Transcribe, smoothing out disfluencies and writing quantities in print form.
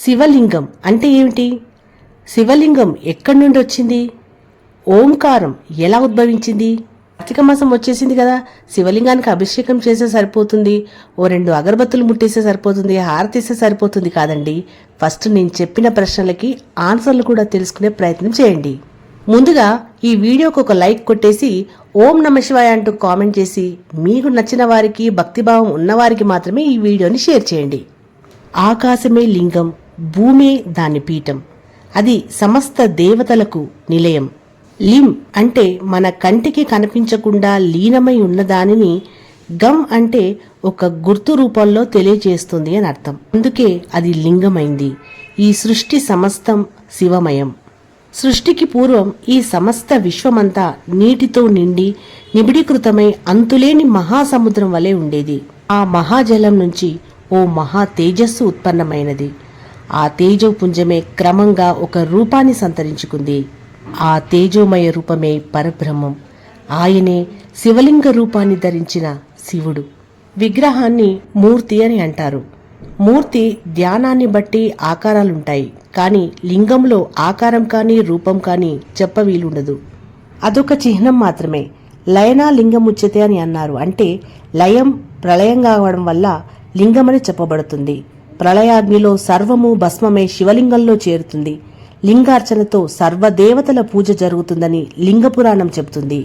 శివలింగం అంటే ఏమిటి? శివలింగం ఎక్కడి నుండి వచ్చింది? ఓంకారం ఎలా ఉద్భవించింది? కార్తీక మాసం వచ్చేసింది కదా, శివలింగానికి అభిషేకం చేస్తే సరిపోతుంది, ఓ 2 అగరబత్తులు ముట్టేస్తే సరిపోతుంది, హారతిస్తే సరిపోతుంది కాదండి. ఫస్ట్ నేను చెప్పిన ప్రశ్నలకి ఆన్సర్లు కూడా తెలుసుకునే ప్రయత్నం చేయండి. ముందుగా ఈ వీడియోకి ఒక లైక్ కొట్టేసి ఓం నమ శివాయ అంటూ కామెంట్ చేసి మీకు నచ్చిన వారికి, భక్తిభావం ఉన్నవారికి మాత్రమే ఈ వీడియోని షేర్ చేయండి. ఆకాశమే లింగం, భూమే దాని పీఠం, అది సమస్త దేవతలకు నిలయం. లిం అంటే మన కంటికి కనిపించకుండా లీనమై ఉన్నదానిని, గం అంటే ఒక గుర్తు రూపంలో తెలియజేస్తుంది అని అర్థం. అందుకే అది లింగమైంది. ఈ సృష్టి సమస్తం శివమయం. సృష్టికి పూర్వం ఈ సమస్త విశ్వమంతా నీటితో నిండి నిబిడీకృతమై అంతులేని మహాసముద్రం వలె ఉండేది. ఆ మహాజలం నుంచి ఓ మహా తేజస్సు ఉత్పన్నమైనది. ఆ తేజోపుంజమే క్రమంగా ఒక రూపాన్ని సంతరించుకుంది. ఆ తేజోమయ రూపమే పరబ్రహ్మం. ఆయనే శివలింగ రూపాన్ని ధరించిన శివుడు. విగ్రహాన్ని మూర్తి అని అంటారు. మూర్తి ధ్యానాన్ని బట్టి ఆకారాలుంటాయి, కానీ లింగంలో ఆకారం కానీ రూపం కానీ చెప్ప వీలుండదు. అదొక చిహ్నం మాత్రమే. లయనా లింగముచ్యతే అని అన్నారు. అంటే లయం ప్రళయం కావడం వల్ల లింగమని చెప్పబడుతుంది. ప్రళయాగ్నిలో సర్వము భస్మమే శివలింగంలో చేరుతుంది. లింగార్చనతో సర్వదేవతల పూజ జరుగుతుందని లింగపురాణం చెబుతుంది.